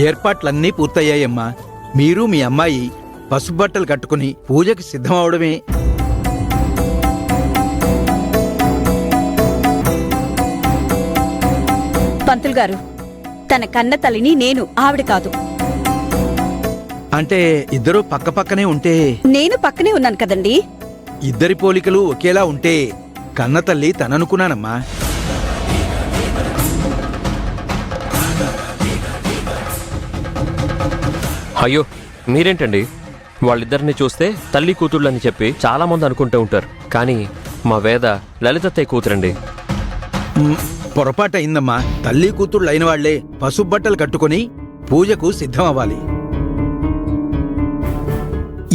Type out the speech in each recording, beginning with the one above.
ఏర్పాట్లన్నీ పూర్తయ్యాయమ్మా. మీరు మీ అమ్మాయి పసుపు బట్టలు కట్టుకుని పూజకి సిద్ధమవడమే. పంతులు గారు, తన కన్న తల్లిని నేను, ఆవిడ కాదు. అంటే ఇద్దరూ పక్కపక్కనే ఉంటే? నేను పక్కనే ఉన్నాను కదండి. ఇద్దరి పోలికలు ఒకేలా ఉంటే కన్నతల్లి తననుకున్నానమ్మా. అయ్యో, మీరేంటండి? వాళ్ళిద్దరిని చూస్తే తల్లి కూతుళ్ళని చెప్పి చాలా మంది అనుకుంటూ ఉంటారు, కానీ మా వేద లలితత్తయ్య కూతురండి. పొరపాటు అయిందమ్మా. తల్లి కూతుళ్ళు అయిన వాళ్లే పసుపు బట్టలు కట్టుకుని పూజకు సిద్ధమవ్వాలి.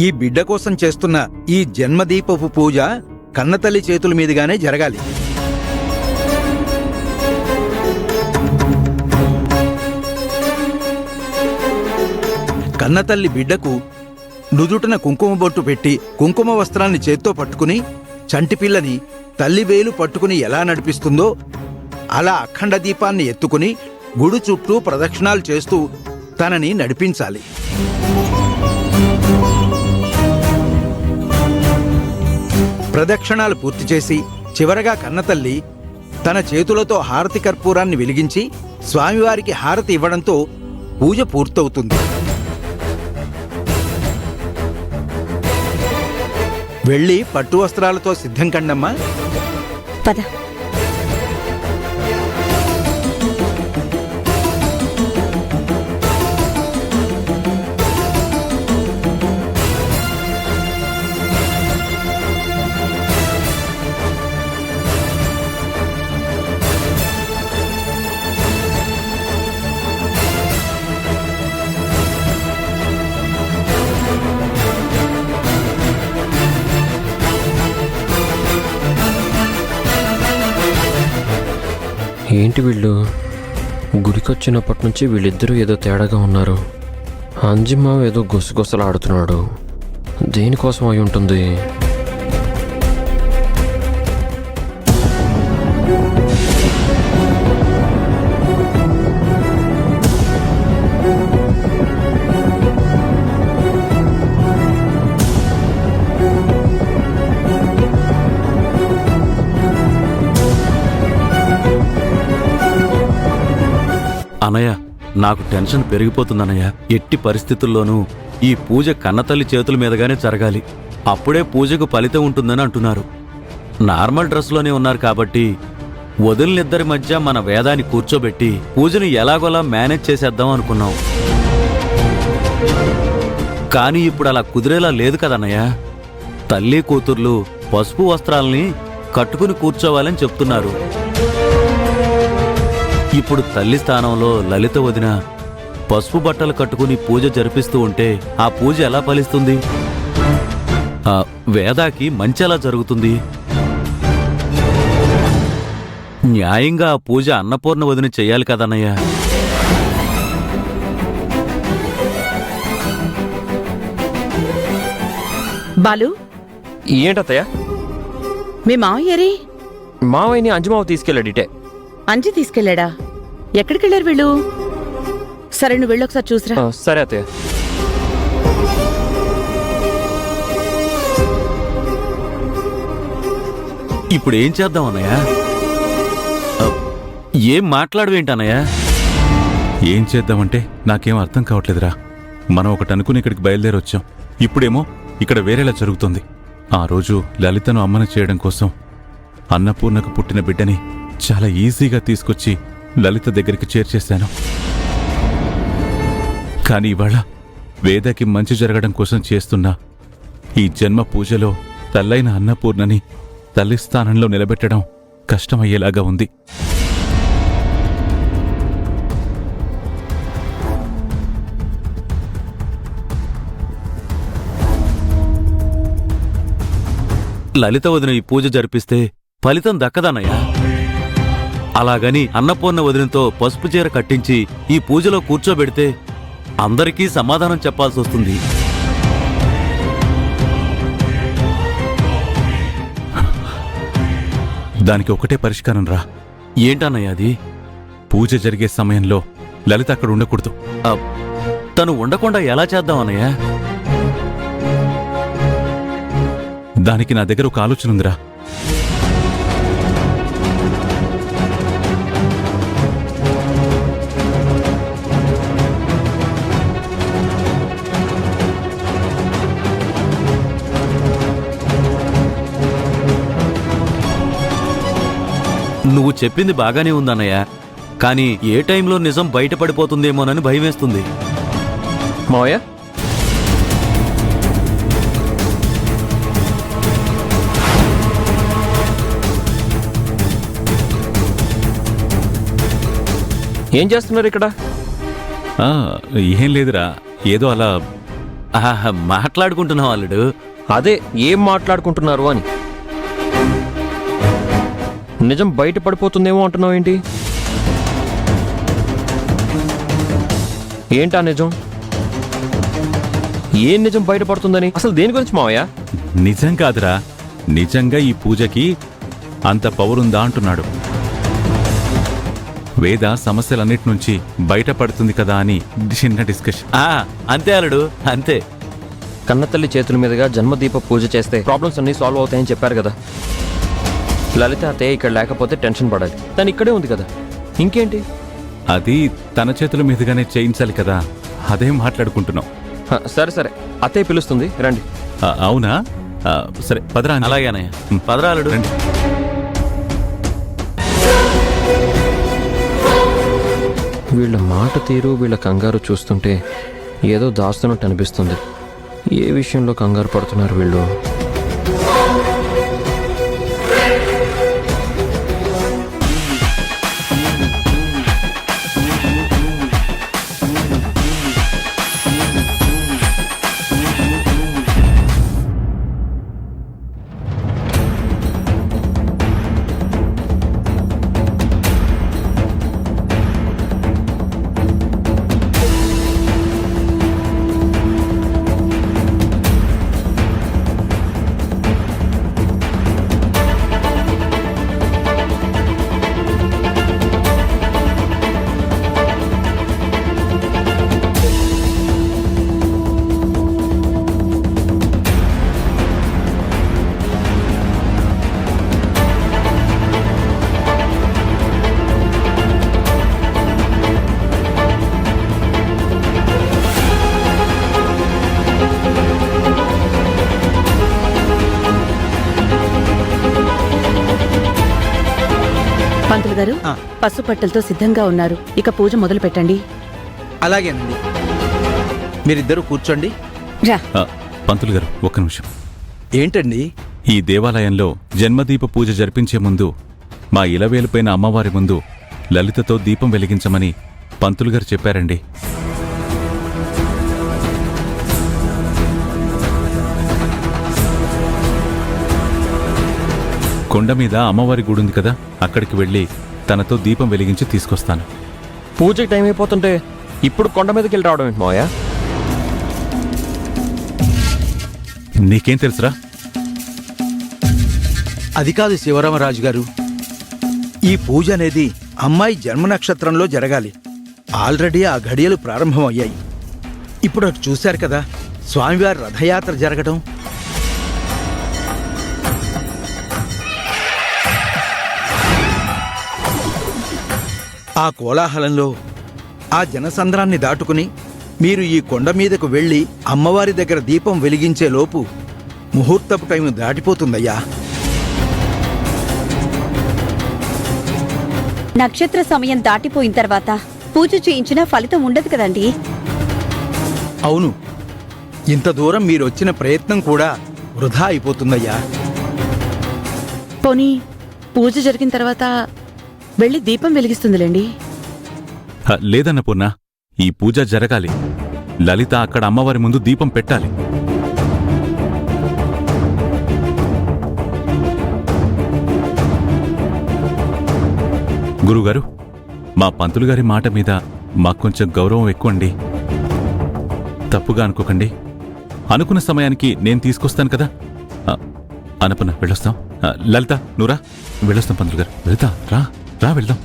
ఈ బిడ్డ కోసం చేస్తున్న ఈ జన్మదీపపు పూజ కన్నతల్లి చేతుల మీదుగానే జరగాలి. కన్నతల్లి బిడ్డకు నుదుటన కుంకుమ బొట్టు పెట్టి కుంకుమ వస్త్రాన్ని చేత్తో పట్టుకుని చంటిపిల్లని తల్లి వేలు పట్టుకుని ఎలా నడిపిస్తుందో అలా అఖండ దీపాన్ని ఎత్తుకుని గుడి చుట్టూ ప్రదక్షిణాలు చేస్తూ తనని నడిపించాలి. ప్రదక్షిణాలు పూర్తి చేసి చివరగా కన్నతల్లి తన చేతులతో హారతి కర్పూరాన్ని వెలిగించి స్వామివారికి హారతి ఇవ్వడంతో పూజ పూర్తవుతుంది. వెళ్ళి పట్టు వస్త్రాలతో సిద్ధం కండమ్మా. పద. ఏంటి వీళ్ళు? గుడికొచ్చినప్పటి నుంచి వీళ్ళిద్దరూ ఏదో తేడాగా ఉన్నారు. అంజిమ్మ ఏదో గుసగుసలాడుతున్నాడు. దేనికోసం అయి ఉంటుంది? అనయ్య, నాకు టెన్షన్ పెరిగిపోతుందన్నయ్య. ఎట్టి పరిస్థితుల్లోనూ ఈ పూజ కన్నతల్లి చేతుల మీదగానే జరగాలి. అప్పుడే పూజకు ఫలితం ఉంటుందని అంటున్నారు. నార్మల్ డ్రెస్లోనే ఉన్నారు కాబట్టి వదిలినిద్దరి మధ్య మన వేదాన్ని కూర్చోబెట్టి పూజను ఎలాగోలా మేనేజ్ చేసేద్దాం అనుకున్నాం. కానీ ఇప్పుడు అలా కుదిరేలా లేదు కదన్నయ్య. తల్లి కూతుర్లు పసుపు వస్త్రాల్ని కట్టుకుని కూర్చోవాలని చెప్తున్నారు. ఇప్పుడు తల్లి స్థానంలో లలిత వదిన పసుపు బట్టలు కట్టుకుని పూజ జరిపిస్తూ ఉంటే ఆ పూజ ఎలా ఫలిస్తుంది? వేదాకి మంచెలా జరుగుతుంది? న్యాయంగా ఆ పూజ అన్నపూర్ణ వదిన చెయ్యాలి కదన్నయ్య. బాలు, ఏంటత్తయ్య? మీ మావయ్యరి? మావయ్యని అంజమావ తీసుకెళ్ళాడిటే. అంజి తీసుకెళ్లాడా? ఎక్కడికెళ్లారు వీళ్ళు? సరే, నువ్వు వెళ్ళొకసారి చూసిరా. సరే అత్తయ్య. ఇప్పుడు ఏం చేద్దాం అన్నయ్య? ఏం మాట్లాడవేంటన్నయ్య? ఏం చేద్దామంటే నాకేం అర్థం కావట్లేదురా. మనం ఒకటి అనుకుని ఇక్కడికి బయలుదేరొచ్చాం. ఇప్పుడేమో ఇక్కడ వేరేలా జరుగుతుంది. ఆ రోజు లలితను అమ్మను చేయడం కోసం అన్నపూర్ణకు పుట్టిన బిడ్డని చాలా ఈజీగా తీసుకొచ్చి లలిత దగ్గరికి చేర్చేశాను. కానీ ఇవాళ వేదకి మంచి జరగడం కోసం చేస్తున్న ఈ జన్మ పూజలో తల్లైన అన్నపూర్ణని తల్లి స్థానంలో నిలబెట్టడం కష్టమయ్యేలాగా ఉంది. లలిత వదిన ఈ పూజ జరిపిస్తే ఫలితం దక్కదన్నయ్యా. అలాగని అన్నపూర్ణ వదినతో పసుపు చీర కట్టించి ఈ పూజలో కూర్చోబెడితే అందరికీ సమాధానం చెప్పాల్సి వస్తుంది. దానికి ఒకటే పరిష్కారం రా. ఏంటన్నయ్య అది? పూజ జరిగే సమయంలో లలిత అక్కడ ఉండకూడదు. తను ఉండకుండా ఎలా చేద్దాం అన్నయ్య? దానికి నా దగ్గర ఒక ఆలోచన ఉందిరా. నువ్వు చెప్పింది బాగానే ఉందన్నయ్య, కానీ ఏ టైంలో నిజం బయటపడిపోతుందేమోనని భయమేస్తుంది. మావయ్య, ఏం చేస్తున్నారు ఇక్కడ? ఆ, ఏం లేదురా, ఏదో అలా. మాట్లాడుకుంటున్నావు అల్లుడు. అదే, ఏం మాట్లాడుకుంటున్నారు అని. నిజం బయట పడిపోతుందేమో అంటున్నావు ఏంటి? ఏంటా నిజం? ఏం నిజం బయటపడుతుందని? అసలు దేని గురించి మావయ్య? నిజం కాదురా, నిజంగా ఈ పూజకి అంత పవరుందా అంటున్నాడు. వేద సమస్యలన్నిటి నుంచి బయటపడుతుంది కదా అని చిన్న డిస్కషన్. అంతే అల్లుడు, అంతే. కన్నతల్లి చేతుల మీదుగా జన్మదీప పూజ చేస్తే ప్రాబ్లమ్స్ అన్నీ సాల్వ్ అవుతాయని చెప్పారు కదా. లలిత అత్తయ్య ఇక్కడ లేకపోతే టెన్షన్ పడాలి. తను ఇక్కడే ఉంది కదా, ఇంకేంటి? అది తన చేతుల మీదుగానే చేయించాలి కదా, అదేం మాట్లాడుకుంటున్నాం. సరే సరే, అత్తయ్య పిలుస్తుంది, రండి. అవునా? సరే పదరా. అలాగే అన్నయ్య, పదరా అల్లుడు. రండి. వీళ్ళ మాట తీరు, వీళ్ళ కంగారు చూస్తుంటే ఏదో దాస్తున్నట్టు అనిపిస్తుంది. ఏ విషయంలో కంగారు పడుతున్నారు వీళ్ళు? పంతులు గారు, పసుపట్టలతో సిద్ధంగా ఉన్నారు. ఇక పూజ మొదలు పెట్టండి. అలాగేనండి. మీరిద్దరూ కూర్చోండి. రా. పంతులు గారు ఒక్క నిమిషం. ఏంటండి? ఈ దేవాలయంలో జన్మదీప పూజ జరిపించే ముందు మా ఇలవేలుపైన అమ్మవారి ముందు లలితతో దీపం వెలిగించమని పంతులు గారు చెప్పారండి. కొండ మీద అమ్మవారి గుడి ఉంది కదా, అక్కడికి వెళ్ళి తనతో దీపం వెలిగించి తీసుకొస్తాను. పూజకి టైం అయిపోతుంటే ఇప్పుడు కొండ మీదకి వెళ్ళి రావడం ఏంటి మావయ్య? నీకేం తెలుసురా? అది కాదు శివరామరాజు గారు, ఈ పూజ అనేది అమ్మాయి జన్మ నక్షత్రంలో జరగాలి. ఆల్రెడీ ఆ ఘడియలు ప్రారంభమయ్యాయి. ఇప్పుడు అటు చూశారు కదా, స్వామివారి రథయాత్ర జరగడం. ఆ కోలాహలంలో, ఆ జనసంద్రాన్ని దాటుకుని మీరు ఈ కొండ మీదకు వెళ్ళి అమ్మవారి దగ్గర దీపం వెలిగించే లోపు ముహూర్తపు టైం దాటిపోతుందయ్యా. నక్షత్ర సమయం దాటిపోయిన తర్వాత పూజ చేయించినా ఫలితం ఉండదు కదండి. అవును, ఇంత దూరం మీరొచ్చిన ప్రయత్నం కూడా వృధా అయిపోతుందయ్యా. పోనీ పూజ జరిగిన తర్వాత వెళ్ళి దీపం వెలిగిస్తుందిలేండి. లేదన్న పూర్ణ, ఈ పూజ జరగాలి. లలిత అక్కడ అమ్మవారి ముందు దీపం పెట్టాలి. గురుగారు, మా పంతులు గారి మాట మీద మాకు కొంచెం గౌరవం ఎక్కువండి. తప్పుగా అనుకోకండి. అనుకున్న సమయానికి నేను తీసుకొస్తాను కదా. అనపన్న వెళ్ళొస్తాం. లలిత నువ్వురా, వెళ్ళొస్తాం పంతులు గారు. లలిత రా రా వెళ్దాం.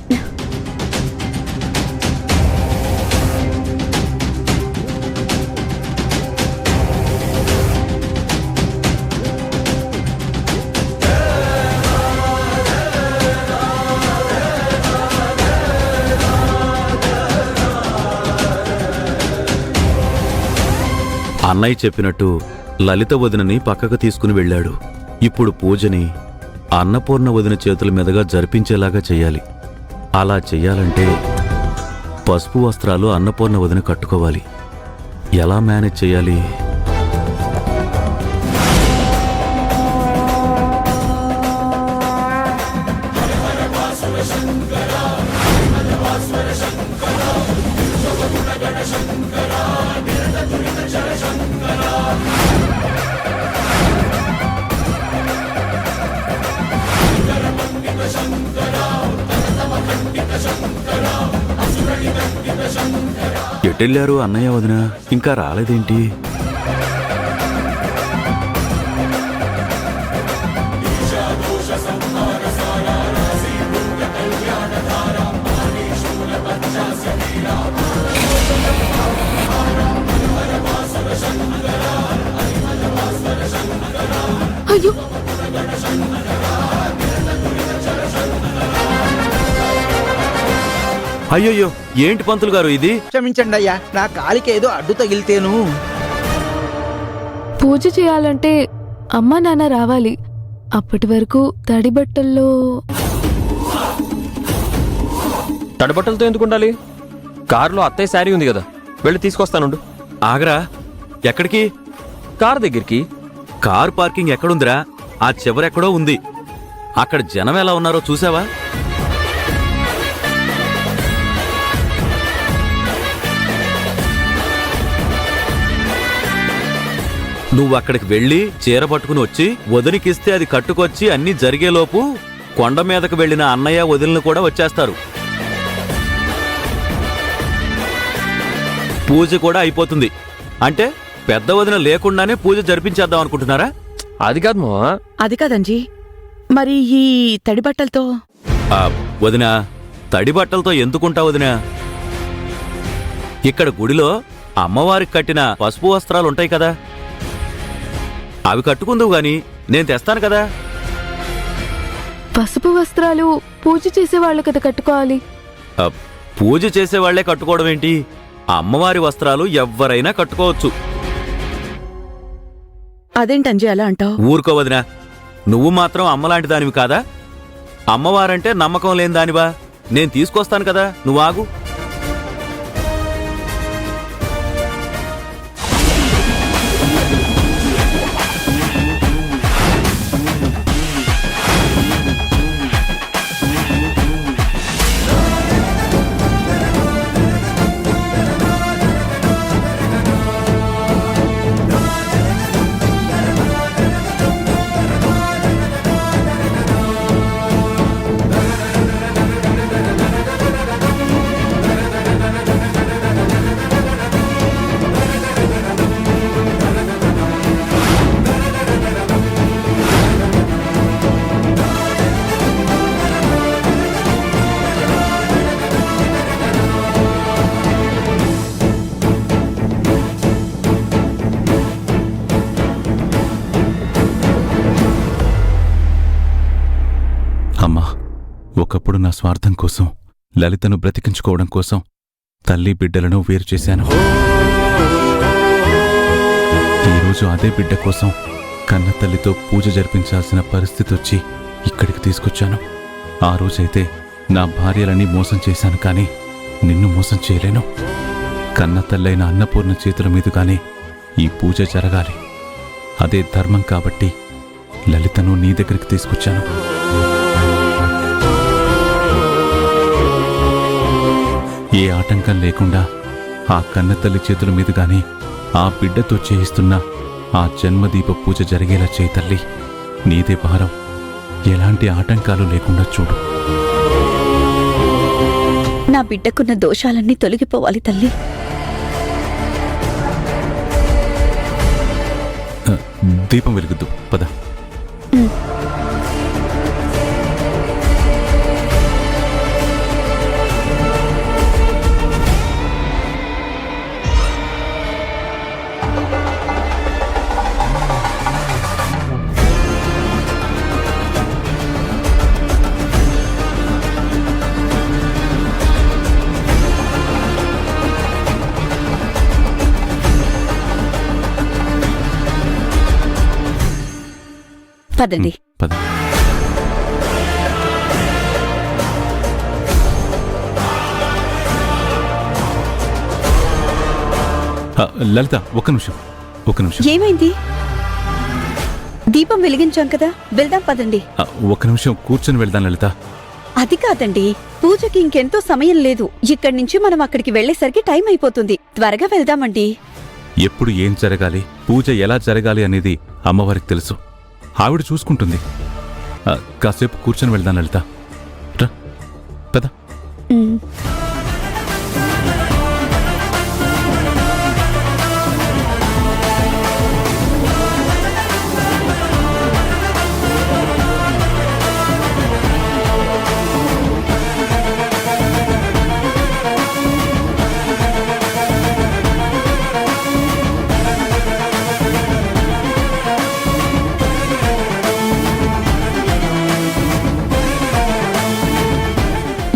అన్నయ్య చెప్పినట్టు లలిత వదినని పక్కకు తీసుకుని వెళ్ళాడు. ఇప్పుడు పూజని అన్నపూర్ణ వదిన చేతుల మీదుగా జరిపించేలాగా చెయ్యాలి. అలా చెయ్యాలంటే పసుపు వస్త్రాలు అన్నపూర్ణ వదిన కట్టుకోవాలి. ఎలా మేనేజ్ చెయ్యాలి? ఎటెళ్ళారు అన్నయ్య వదిన? ఇంకా రాలేదేంటి? అయ్యో అయ్యయ్యో, ఏంటి పంతులు గారు ఇది? క్షమించండి అయ్యా, నా కాలికి ఏదో అడ్డు తగిలితేను. పూజ చేయాలంటే అమ్మా నాన్న రావాలి. అప్పటి వరకు తడి బట్టల్లో తడబట్టలతో ఎందుకు ఉండాలి? కారులో అత్తయ్య శారీ ఉంది కదా, వెళ్ళి తీసుకొస్తానుండు. ఆగరా, ఎక్కడికి? కారు దగ్గరికి. కారు పార్కింగ్ ఎక్కడుందిరా? ఆ చివరెక్కడో ఉంది. అక్కడ జనం ఎలా ఉన్నారో చూసావా? నువ్వు అక్కడికి వెళ్ళి చీర పట్టుకుని వచ్చి వదిలికిస్తే అది కట్టుకొచ్చి అన్నీ జరిగేలోపు కొండ మీదకు వెళ్ళిన అన్నయ్య వదిలిని కూడా వచ్చేస్తారు. పూజ కూడా అయిపోతుంది. అంటే పెద్ద వదిన లేకుండానే పూజ జరిపించేద్దాం అనుకుంటున్నారా? అది కాదు మావా. అది కాదంజీ, మరి ఈ తడి బట్టలతో? వదినా, తడి బట్టలతో ఎందుకుంటా వదినా? ఇక్కడ గుడిలో అమ్మవారికి కట్టిన పసుపు వస్త్రాలుంటాయి కదా, అవి కట్టుకుందువు గాని నేను తెస్తాను కదా. పసుపు వస్త్రాలు పూజ చేసేవాళ్ళు కదా కట్టుకోవాలి. పూజ చేసేవాళ్లే కట్టుకోవడం ఏంటి? అమ్మవారి వస్త్రాలు ఎవ్వరైనా కట్టుకోవచ్చు. అదేంటంజీ అలా అంటావు? ఊరుకో వదినా, నువ్వు మాత్రం అమ్మలాంటి దానివి కాదా? అమ్మవారంటే నమ్మకం లేని దానివా? నేను తీసుకొస్తాను కదా, నువ్వు ఆగు. ఒకప్పుడు నా స్వార్థం కోసం, లలితను బ్రతికించుకోవడం కోసం తల్లి బిడ్డలను వేరు చేశాను. ఈరోజు అదే బిడ్డ కోసం కన్న తల్లితో పూజ జరిపించాల్సిన పరిస్థితి వచ్చి ఇక్కడికి తీసుకొచ్చాను. ఆ రోజైతే నా భార్యలని మోసం చేశాను, కానీ నిన్ను మోసం చేయలేను. కన్న తల్లైన అన్నపూర్ణ చేతుల మీదుగానే ఈ పూజ జరగాలి. అదే ధర్మం కాబట్టి లలితను నీ దగ్గరికి తీసుకొచ్చాను. ఏ ఆటంకం లేకుండా ఆ కన్నతల్లి చేతుల మీదుగానే ఆ బిడ్డతో చేయిస్తున్న ఆ జన్మదీప పూజ జరిగేలా చేయి తల్లి. నీదే భారం. ఎలాంటి ఆటంకాలు లేకుండా చూడు. నా బిడ్డకున్న దోషాలన్నీ తొలగిపోవాలి తల్లి. దీపం వెలుగుద్దు, పద. పదండి. పద. లలిత ఒక్క నిమిషం ఏమైంది? దీపం వెలిగించాం కదా, వెళ్దాం పదండి. ఒక్క నిమిషం కూర్చొని వెళ్దాం లలిత. అది కాదండి, పూజకి ఇంకెంతో సమయం లేదు. ఇక్కడి నుంచి మనం అక్కడికి వెళ్లేసరికి టైం అయిపోతుంది. త్వరగా వెళ్దామండి. ఎప్పుడు ఏం జరగాలి, పూజ ఎలా జరగాలి అనేది అమ్మవారికి తెలుసు. ఆవిడ చూసుకుంటుంది. కాసేపు కూర్చొని వెళ్దాం లలిత. రా పద. ఉమ్.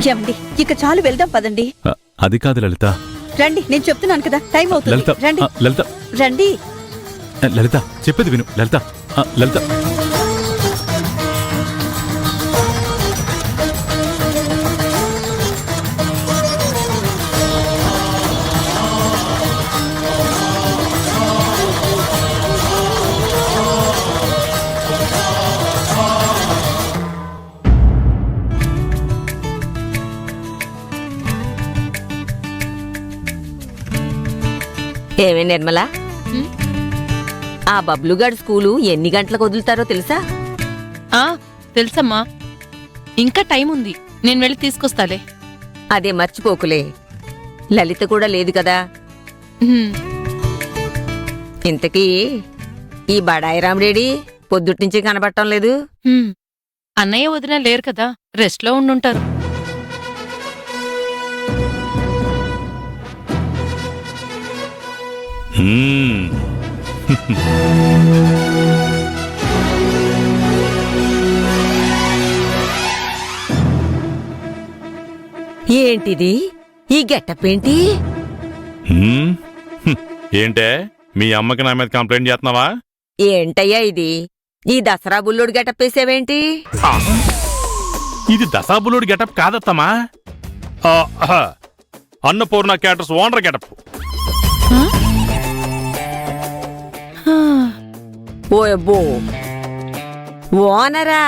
ఏమండి, ఇక చాలు, వెళ్దాం పదండి. అది కాదు లలిత. రండి, నేను చెప్తున్నాను కదా, టైం అవుతుంది. లలిత రండి లలిత రండి. లలిత చెప్పేది విను. లలిత లలిత ఏమే నిర్మల, ఆ బబ్లుగాడు స్కూలు ఎన్ని గంటలకు వదులుతారో తెలుసా? తెలుసమ్మా. ఇంకా టైం ఉంది, నేను వెళ్ళి తీసుకొస్తాలే. అదే మర్చిపోకులే, లలిత కూడా లేదు కదా. ఇంతకీ ఈ బడాయి రామడేడి పొద్దుట్నుంచి కనబడటం లేదు. అన్నయ్య వదిన లేరు కదా, రెస్ట్లో ఉండుంటారు. ఏంటిది ఈ గెటప్ ఏంటి? ఏంటే మీ అమ్మకి నా మీద కంప్లైంట్ చేస్తున్నావా? ఏంటయ్యా ఇది, ఈ దసరా బుల్లోడు గెటప్ వేసావేంటి? ఇది దశాబులుడి గెటప్ కాదత్తమ్మా, అన్నపూర్ణ క్యాటర్స్ ఓనర్ గెటప్. ఓయబ్బో, ఓనరా?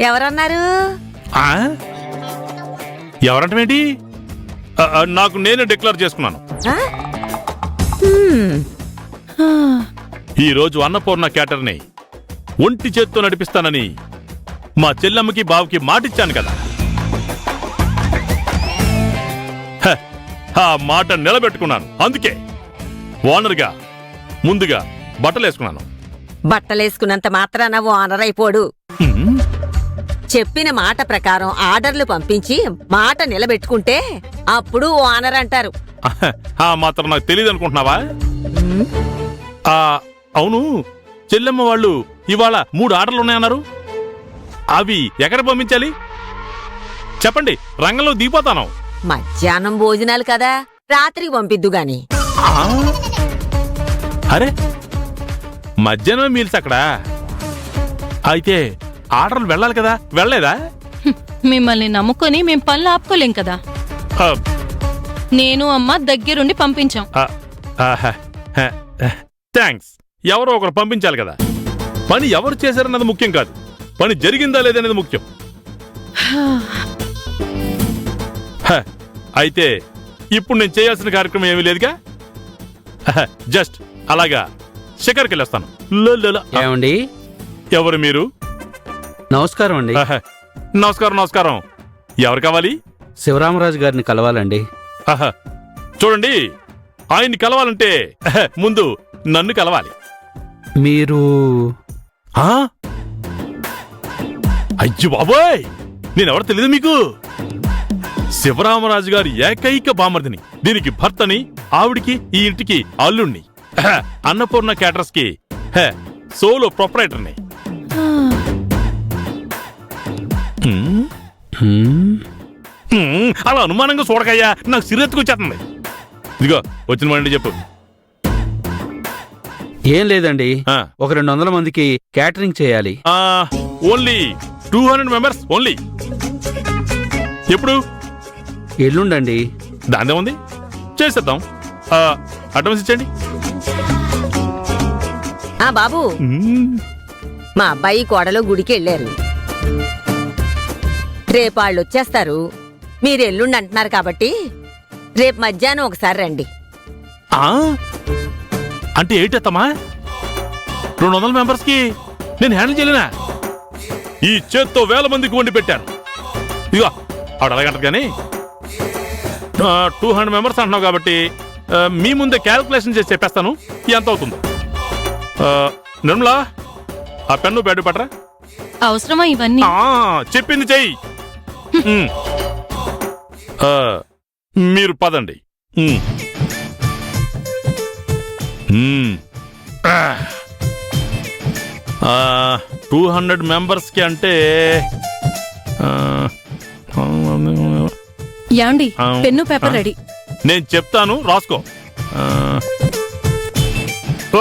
ఎవరన్నారు? ఎవరంటేంటి? నాకు నేనే డిక్లేర్ చేసుకున్నాను. ఈ రోజు అన్నపూర్ణ క్యాటర్ని ఒంటి చేత్తో నడిపిస్తానని మా చెల్లమ్మకి బావుకి మాటిచ్చాను కదా. ఆ మాట నిలబెట్టుకున్నాను. అందుకే ఓనర్గా ముందుగా బట్టలేసుకున్నాను. బట్టలేసుకున్నంత మాత్రాన ఓనర్ అయిపోడు. చెప్పిన మాట ప్రకారం ఆర్డర్లు పంపించి మాట నిలబెట్టుకుంటే అప్పుడు ఓనర్ అంటారు. ఆ మాత్రం నాకు తెలియదు అనుకుంటున్నావా? అవును, చెల్లెమ్మ వాళ్ళు ఇవాళ 3 ఆర్డర్లు ఉన్నాయన్నారు. అవి ఎక్కడ పంపించాలి చెప్పండి, రంగంలో దిగిపోతాను. మధ్యాహ్నం భోజనాలు కదా, రాత్రికి పంపిద్దు గాని. అరే, మధ్యాహ్నం మీల్స్ అక్కడ అయితే ఆర్డర్లు వెళ్ళాలి కదా, వెళ్ళలేదా? మిమ్మల్ని నమ్ముకొని మేం పనులు ఆపుకోలేం కదా. నేను అమ్మ దగ్గరుండి పంపించాం. థ్యాంక్స్. ఎవరో ఒకరు పంపించాలి కదా. పని ఎవరు చేశారన్నది ముఖ్యం కాదు, పని జరిగిందా లేదనేది ముఖ్యం. అయితే ఇప్పుడు నేను చేయాల్సిన కార్యక్రమం ఏమీ లేదుగా, జస్ట్ అలాగా శిఖర్కి వెళ్ళొస్తాను. ఏమండి? ఎవరు మీరు? నమస్కారం అండి. నమస్కారం నమస్కారం. ఎవరు కావాలి? శివరామరాజు గారిని కలవాలండి. చూడండి, ఆయన్ని కలవాలంటే ముందు నన్ను కలవాలి. మీరు? అయ్యో బాబోయ్, నేనెవరు తెలీదు మీకు? శివరామరాజు గారి ఏకైక బామర్దిని, దీనికి భర్తని, ఆవిడికి ఈ ఇంటికి అల్లుణ్ణి, అన్నపూర్ణ క్యాటర్స్ కి సోలో ప్రొపరేటర్ని. అలా అనుమానంగా చూడకయ్యా, నాకు సిరెత్తుకొచ్చేస్తుంది. ఇదిగో వచ్చిన వాడి చెప్పు. ఏం లేదండి, ఆ. ఒక 200 మందికి క్యాటరింగ్ చేయాలి. Only 200 members only. ఎప్పుడు? ఎల్లుండండి. దాందే ఉంది, చేసేద్దాం. అడ్వాన్స్ ఇచ్చండి. బాబు, మా అబ్బాయి కోడలో గుడికి వెళ్ళారు. రేపు వాళ్ళు వచ్చేస్తారు. మీరు ఎల్లుండి అంటున్నారు కాబట్టి రేపు మధ్యాహ్నం ఒకసారి రండి. అంటే ఏంటమ్మా, 200 మెంబర్స్ కి నేను హ్యాండిల్ చేయలేనా? ఈ చేత్తో 1000 మందికి వండి పెట్టాను. ఇదిగో ఆవిడ అలాగంటది కానీ 200 మెంబర్స్ అంటున్నావు కాబట్టి మీ ముందే క్యాల్కులేషన్ చేసి చెప్పేస్తాను ఎంత అవుతుంది. నిర్మలా, ఆ పెన్ను బ్యాడ్ పట్టరా. అవసరమా ఇవన్నీ? చెప్పింది చెయ్యి. మీరు పదండి. 200 మెంబర్స్ కి అంటే యాండి పెన్ను పేపర్ రెడీ. నేను చెప్తాను, రాసుకో.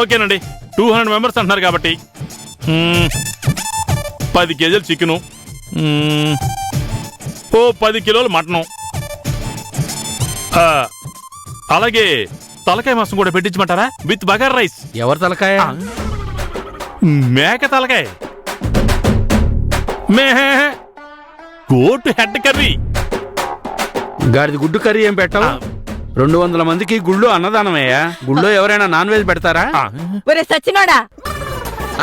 ఓకేనండి, 200 మెంబర్స్ అంటున్నారు కాబట్టి 10 కేజీలు చికెను, 10 కిలోలు మటను, అలాగే తలకాయ మాంసం కూడా పెట్టించమంటారా విత్ బగార్ రైస్. ఎవరి తలకాయ? మేక తలకాయ. Goat head curry. గాడిది గుడ్డు కర్రీ ఏం పెట్టావు? 200 మందికి గుళ్ళో అన్నదానమయ్యా. గుళ్ళో ఎవరైనా నాన్ వెజ్ పెడతారా? ఒరే సచ్చినోడా,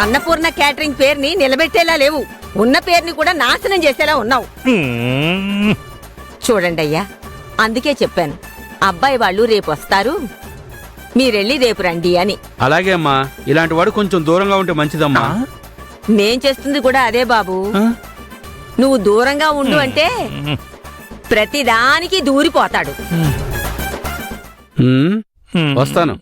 అన్నపూర్ణ క్యాటరింగ్ పేరుని నిలబెట్టేలా లేవు, ఉన్న పేరుని కూడా నాశనం చేసేలా ఉన్నావు. చూడండి అయ్యా, అందుకే చెప్పాను అబ్బాయి వాళ్ళు రేపు వస్తారు, మీరెళ్ళి రేపు రండి అని. అలాగే అమ్మా, ఇలాంటి వాడు కొంచెం దూరంగా ఉంటే మంచిదమ్మా. నేను చేస్తుంది కూడా అదే బాబు. నువ్వు దూరంగా ఉండు అంటే ప్రతిదానికి దూరిపోతాడు. వస్తాను.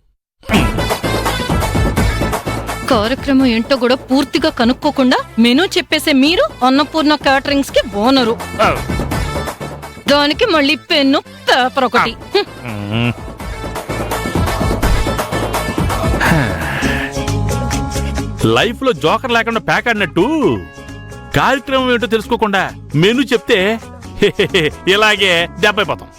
కార్యక్రమం ఏంటో కూడా పూర్తిగా కనుక్కోకుండా మెనూ చెప్పేసే మీరు అన్నపూర్ణ క్యాటరింగ్స్ కి ఓనరు. దానికి మళ్ళీ పెన్ను పేపర్ ఒకటి. లైఫ్ లో జోకర్ లేకుండా ప్యాక్ ఆడినట్టు కార్యక్రమం ఏంటో తెలుసుకోకుండా మెనూ చెప్తే ఇలాగే దెబ్బైపోతాం.